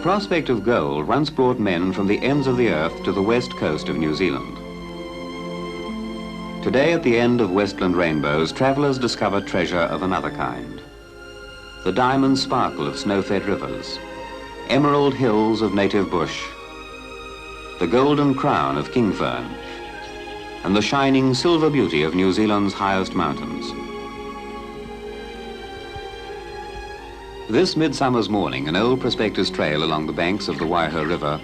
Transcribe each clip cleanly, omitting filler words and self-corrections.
prospect of gold once brought men from the ends of the earth to the west coast of New Zealand. Today, at the end of Westland rainbows, travellers discover treasure of another kind. The diamond sparkle of snow-fed rivers, emerald hills of native bush, the golden crown of kingfern, and the shining silver beauty of New Zealand's highest mountains. This midsummer's morning, an old prospector's trail along the banks of the Waiho River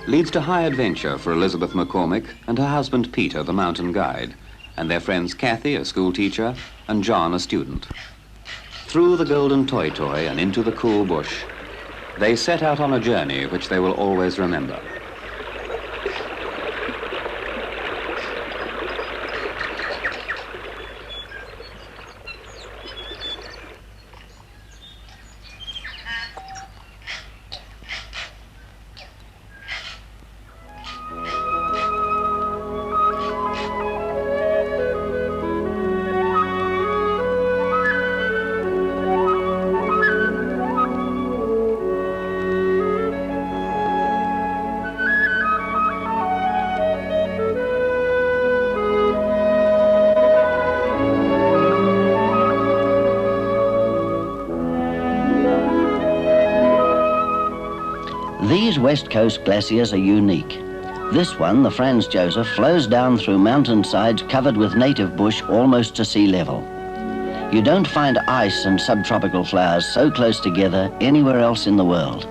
leads to high adventure for Elizabeth McCormick and her husband Peter, the mountain guide, and their friends Kathy, a school teacher, and John, a student. Through the golden toy and into the cool bush, they set out on a journey which they will always remember. These West Coast glaciers are unique. This one, the Franz Josef, flows down through mountainsides covered with native bush almost to sea level. You don't find ice and subtropical flowers so close together anywhere else in the world.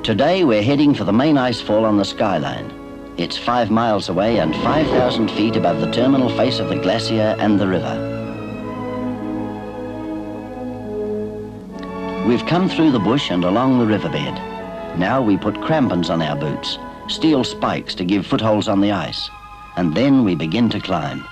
Today we're heading for the main ice fall on the skyline. It's 5 miles away and 5,000 feet above the terminal face of the glacier and the river. We've come through the bush and along the riverbed. Now we put crampons on our boots, steel spikes to give footholds on the ice, and then we begin to climb.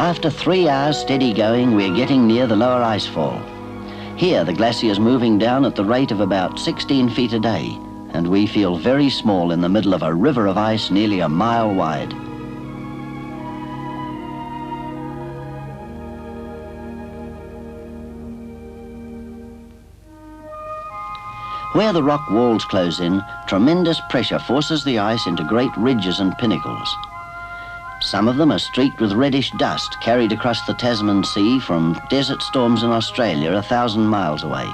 After 3 hours steady going, we're getting near the lower ice fall. Here, the glacier's moving down at the rate of about 16 feet a day, and we feel very small in the middle of a river of ice nearly a mile wide. Where the rock walls close in, tremendous pressure forces the ice into great ridges and pinnacles. Some of them are streaked with reddish dust carried across the Tasman Sea from desert storms in Australia 1,000 miles away.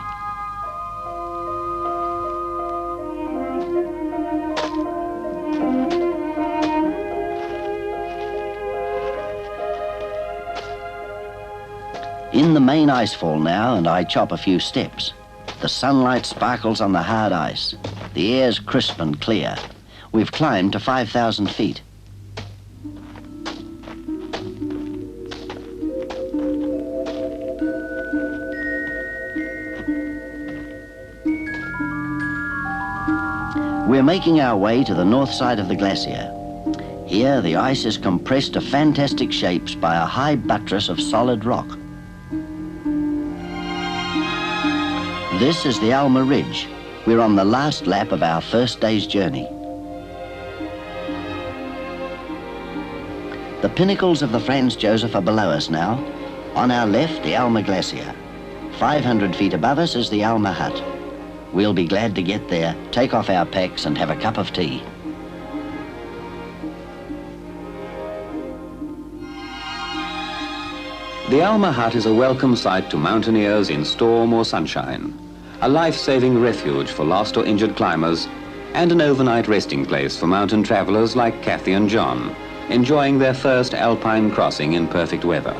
In the main icefall now, and I chop a few steps. The sunlight sparkles on the hard ice. The air's crisp and clear. We've climbed to 5,000 feet. We're making our way to the north side of the glacier. Here, the ice is compressed to fantastic shapes by a high buttress of solid rock. This is the Alma Ridge. We're on the last lap of our first day's journey. The pinnacles of the Franz Josef are below us now. On our left, the Alma Glacier. 500 feet above us is the Alma Hut. We'll be glad to get there, take off our packs and have a cup of tea. The Alma Hut is a welcome sight to mountaineers in storm or sunshine, a life-saving refuge for lost or injured climbers, and an overnight resting place for mountain travelers like Kathy and John, enjoying their first alpine crossing in perfect weather.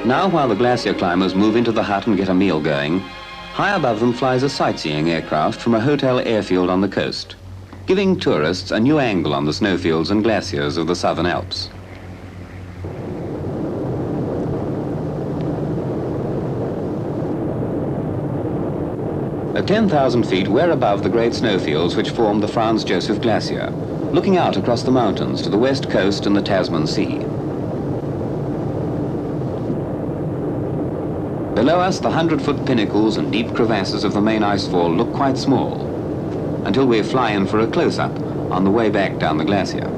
Now, while the glacier climbers move into the hut and get a meal going, high above them flies a sightseeing aircraft from a hotel airfield on the coast, giving tourists a new angle on the snowfields and glaciers of the Southern Alps. At 10,000 feet, we're above the great snowfields which form the Franz Josef Glacier, looking out across the mountains to the west coast and the Tasman Sea. Below us, the 100-foot pinnacles and deep crevasses of the main icefall look quite small, until we fly in for a close-up on the way back down the glacier.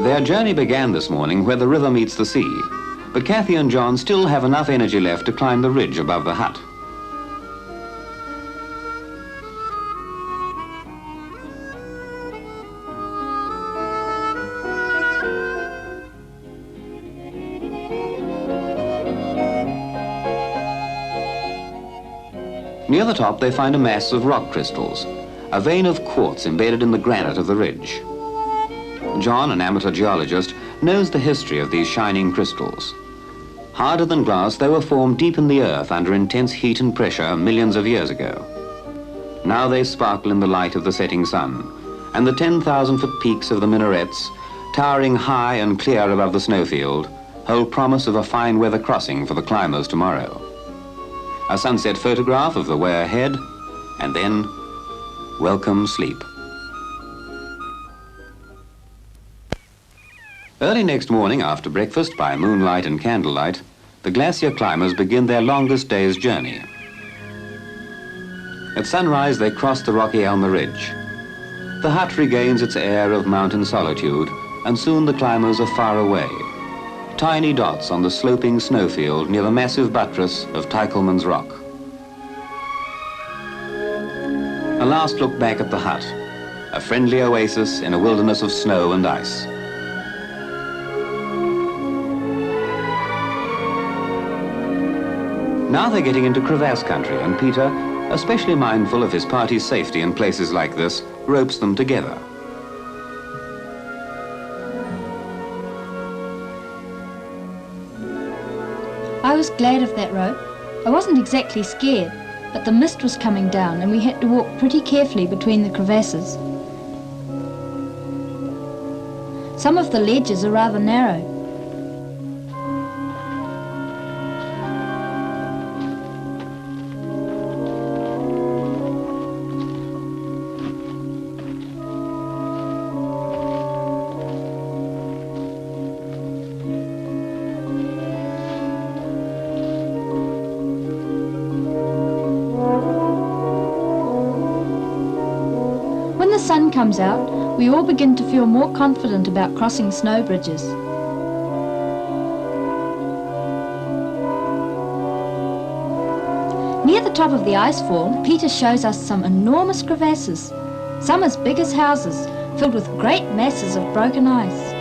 Their journey began this morning where the river meets the sea, but Kathy and John still have enough energy left to climb the ridge above the hut. Near the top they find a mass of rock crystals, a vein of quartz embedded in the granite of the ridge. John, an amateur geologist, knows the history of these shining crystals. Harder than glass, they were formed deep in the earth under intense heat and pressure millions of years ago. Now they sparkle in the light of the setting sun, and the 10,000-foot peaks of the minarets, towering high and clear above the snowfield, hold promise of a fine weather crossing for the climbers tomorrow. A sunset photograph of the way ahead, and then welcome sleep. Early next morning, after breakfast by moonlight and candlelight, the glacier climbers begin their longest day's journey. At sunrise, they cross the rocky Elmer Ridge. The hut regains its air of mountain solitude, and soon the climbers are far away, tiny dots on the sloping snowfield near the massive buttress of Teichelmann's Rock. A last look back at the hut, a friendly oasis in a wilderness of snow and ice. Now they're getting into crevasse country, and Peter, especially mindful of his party's safety in places like this, ropes them together. I was glad of that rope. I wasn't exactly scared, but the mist was coming down and we had to walk pretty carefully between the crevasses. Some of the ledges are rather narrow. When the sun comes out, we all begin to feel more confident about crossing snow bridges. Near the top of the icefall, Peter shows us some enormous crevasses, some as big as houses, filled with great masses of broken ice.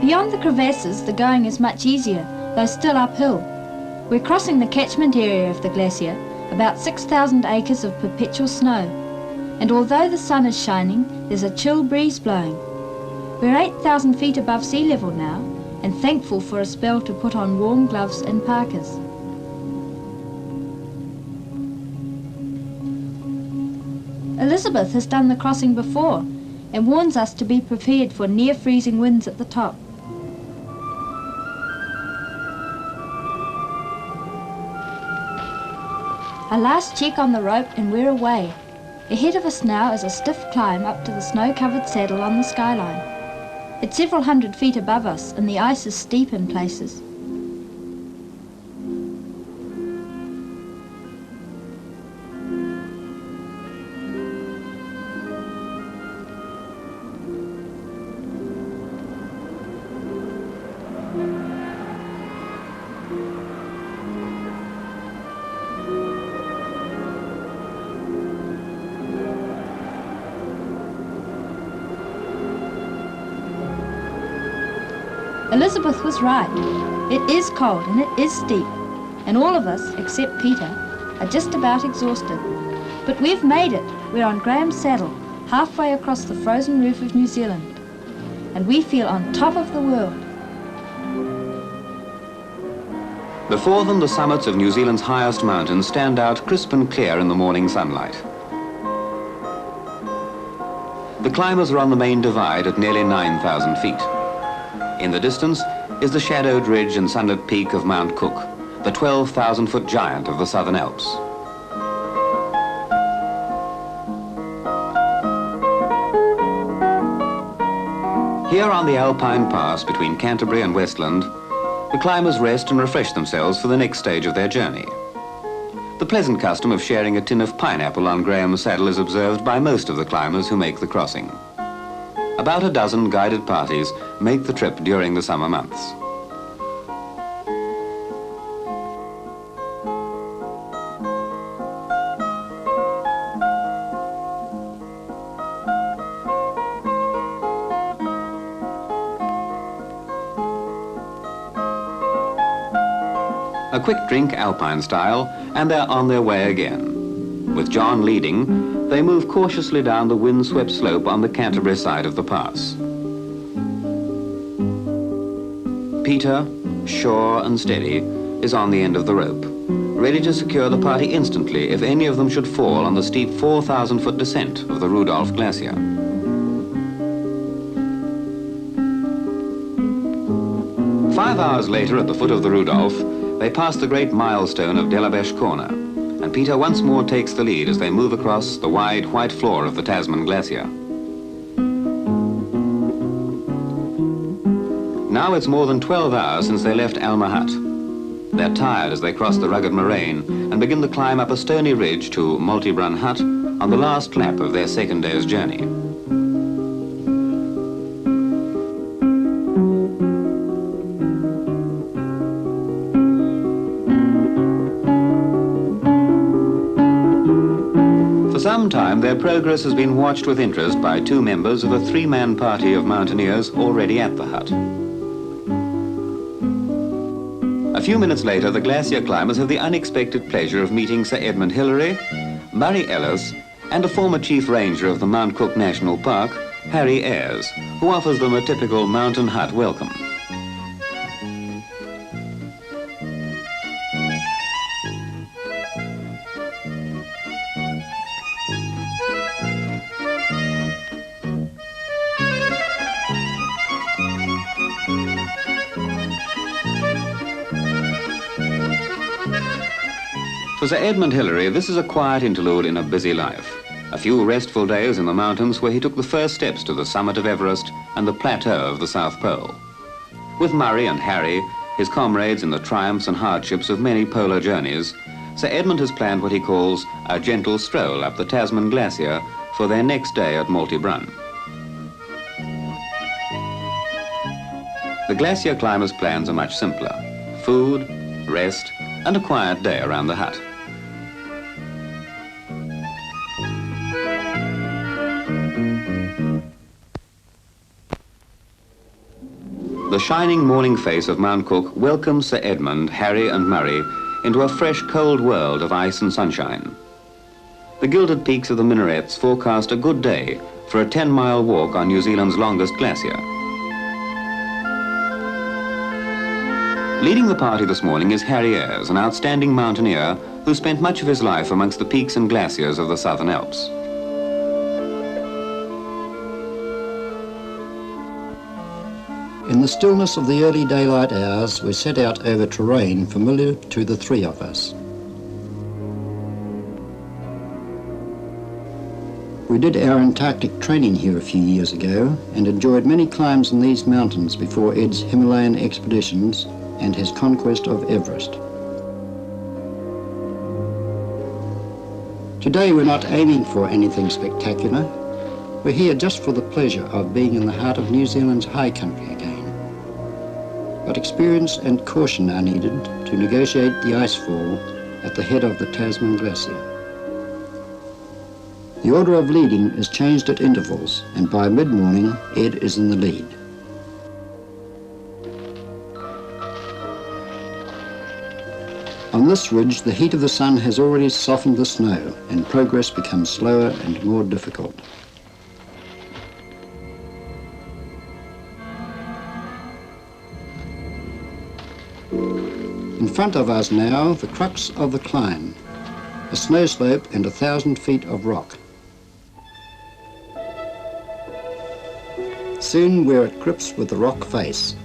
Beyond the crevasses, the going is much easier, though still uphill. We're crossing the catchment area of the glacier, about 6,000 acres of perpetual snow, and although the sun is shining, there's a chill breeze blowing. We're 8,000 feet above sea level now, and thankful for a spell to put on warm gloves and parkas. Elizabeth has done the crossing before, and warns us to be prepared for near-freezing winds at the top. A last check on the rope and we're away. Ahead of us now is a stiff climb up to the snow-covered saddle on the skyline. It's several hundred feet above us and the ice is steep in places. Elizabeth was right. It is cold and it is steep, and all of us, except Peter, are just about exhausted. But we've made it. We're on Graham's Saddle, halfway across the frozen roof of New Zealand. And we feel on top of the world. Before them, the summits of New Zealand's highest mountains stand out crisp and clear in the morning sunlight. The climbers are on the main divide at nearly 9,000 feet. In the distance is the shadowed ridge and sunlit peak of Mount Cook, the 12,000-foot giant of the Southern Alps. Here on the Alpine Pass between Canterbury and Westland, the climbers rest and refresh themselves for the next stage of their journey. The pleasant custom of sharing a tin of pineapple on Graham's Saddle is observed by most of the climbers who make the crossing. About a dozen guided parties make the trip during the summer months. A quick drink, Alpine style, and they're on their way again. With John leading, they move cautiously down the wind-swept slope on the Canterbury side of the pass. Peter, sure and steady, is on the end of the rope, ready to secure the party instantly if any of them should fall on the steep 4,000-foot descent of the Rudolph Glacier. Five hours later, at the foot of the Rudolph, they pass the great milestone of Delabesh Corner, and Peter once more takes the lead as they move across the wide white floor of the Tasman Glacier. Now it's more than 12 hours since they left Alma Hut. They're tired as they cross the rugged moraine and begin the climb up a stony ridge to Malte Brun Hut on the last lap of their second day's journey. For some time, their progress has been watched with interest by two members of a three-man party of mountaineers already at the hut. A few minutes later, the glacier climbers have the unexpected pleasure of meeting Sir Edmund Hillary, Murray Ellis, and a former chief ranger of the Mount Cook National Park, Harry Ayres, who offers them a typical mountain hut welcome. For Sir Edmund Hillary, this is a quiet interlude in a busy life. A few restful days in the mountains where he took the first steps to the summit of Everest and the plateau of the South Pole. With Murray and Harry, his comrades in the triumphs and hardships of many polar journeys, Sir Edmund has planned what he calls a gentle stroll up the Tasman Glacier for their next day at Malte Brun. The glacier climbers' plans are much simpler: food, rest, and a quiet day around the hut. The shining morning face of Mount Cook welcomes Sir Edmund, Harry and Murray into a fresh, cold world of ice and sunshine. The gilded peaks of the minarets forecast a good day for a 10-mile walk on New Zealand's longest glacier. Leading the party this morning is Harry Ayres, an outstanding mountaineer who spent much of his life amongst the peaks and glaciers of the Southern Alps. In the stillness of the early daylight hours, we set out over terrain familiar to the three of us. We did our Antarctic training here a few years ago and enjoyed many climbs in these mountains before Ed's Himalayan expeditions and his conquest of Everest. Today we're not aiming for anything spectacular. We're here just for the pleasure of being in the heart of New Zealand's high country again. But experience and caution are needed to negotiate the icefall at the head of the Tasman Glacier. The order of leading is changed at intervals, and by mid-morning, Ed is in the lead. On On this ridge, the heat of the sun has already softened the snow and progress becomes slower and more difficult. In front of us now, the crux of the climb, a snow slope and 1,000 feet of rock. Soon we're at grips with the rock face.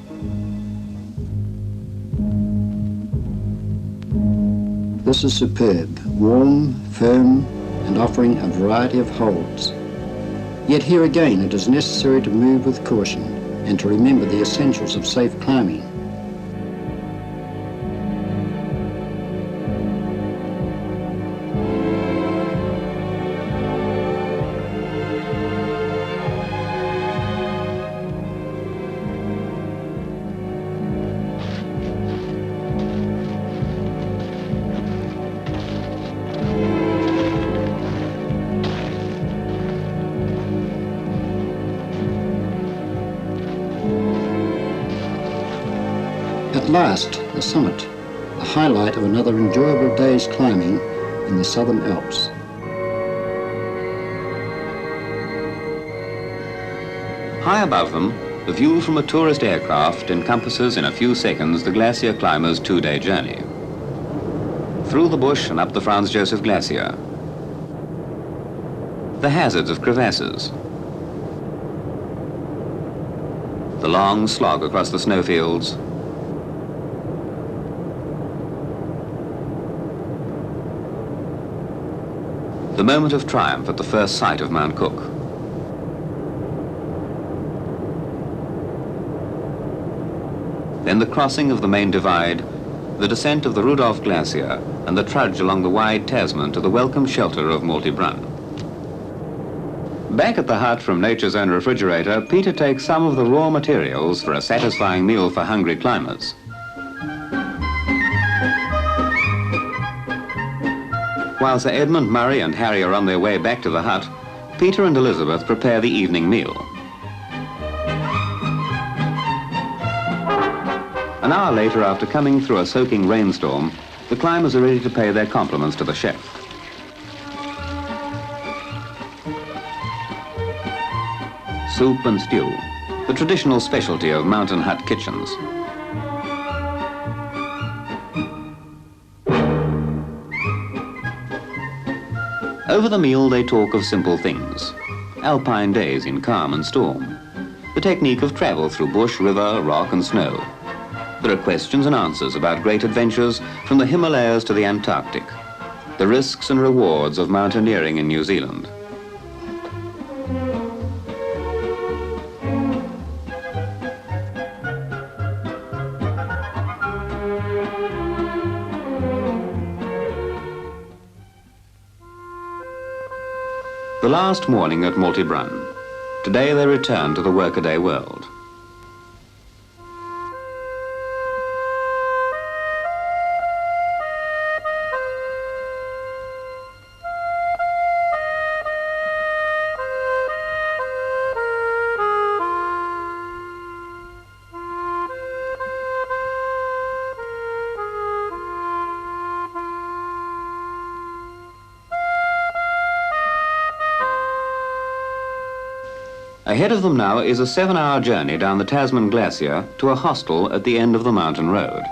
This is superb, warm, firm, and offering a variety of holds. Yet here again it is necessary to move with caution and to remember the essentials of safe climbing. At last, the summit, the highlight of another enjoyable day's climbing in the Southern Alps. High above them, the view from a tourist aircraft encompasses in a few seconds the Glacier Climbers' 2-day journey. Through the bush and up the Franz Josef Glacier. The hazards of crevasses. The long slog across the snowfields. The moment of triumph at the first sight of Mount Cook. Then the crossing of the main divide, the descent of the Rudolph Glacier, and the trudge along the wide Tasman to the welcome shelter of Malte Brun. Back at the hut from nature's own refrigerator, Peter takes some of the raw materials for a satisfying meal for hungry climbers. While Sir Edmund, Murray and Harry are on their way back to the hut, Peter and Elizabeth prepare the evening meal. An hour later, after coming through a soaking rainstorm, the climbers are ready to pay their compliments to the chef. Soup and stew, the traditional specialty of mountain hut kitchens. Over the meal, they talk of simple things. Alpine days in calm and storm. The technique of travel through bush, river, rock and snow. There are questions and answers about great adventures from the Himalayas to the Antarctic. The risks and rewards of mountaineering in New Zealand. The last morning at Malte Brun. Today they return to the workaday world. Ahead of them now is a 7-hour journey down the Tasman Glacier to a hostel at the end of the mountain road.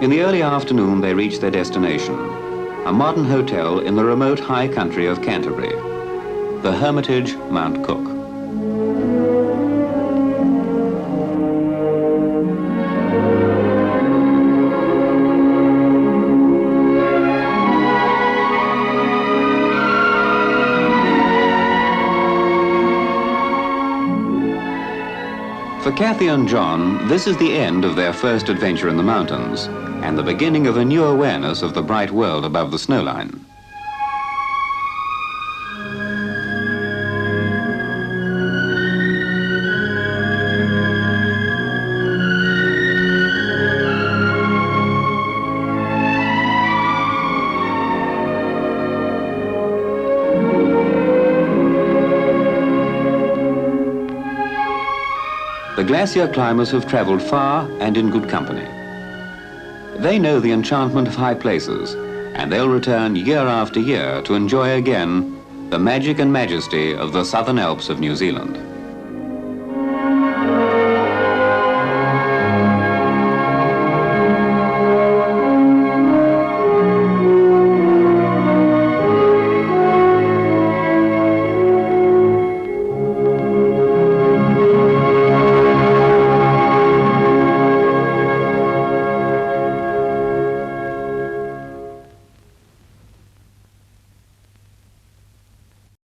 In the early afternoon, they reach their destination, a modern hotel in the remote high country of Canterbury, the Hermitage, Mount Cook. For Kathy and John, this is the end of their first adventure in the mountains, and the beginning of a new awareness of the bright world above the snowline. Glacier Climbers have travelled far and in good company. They know the enchantment of high places, and they'll return year after year to enjoy again the magic and majesty of the Southern Alps of New Zealand.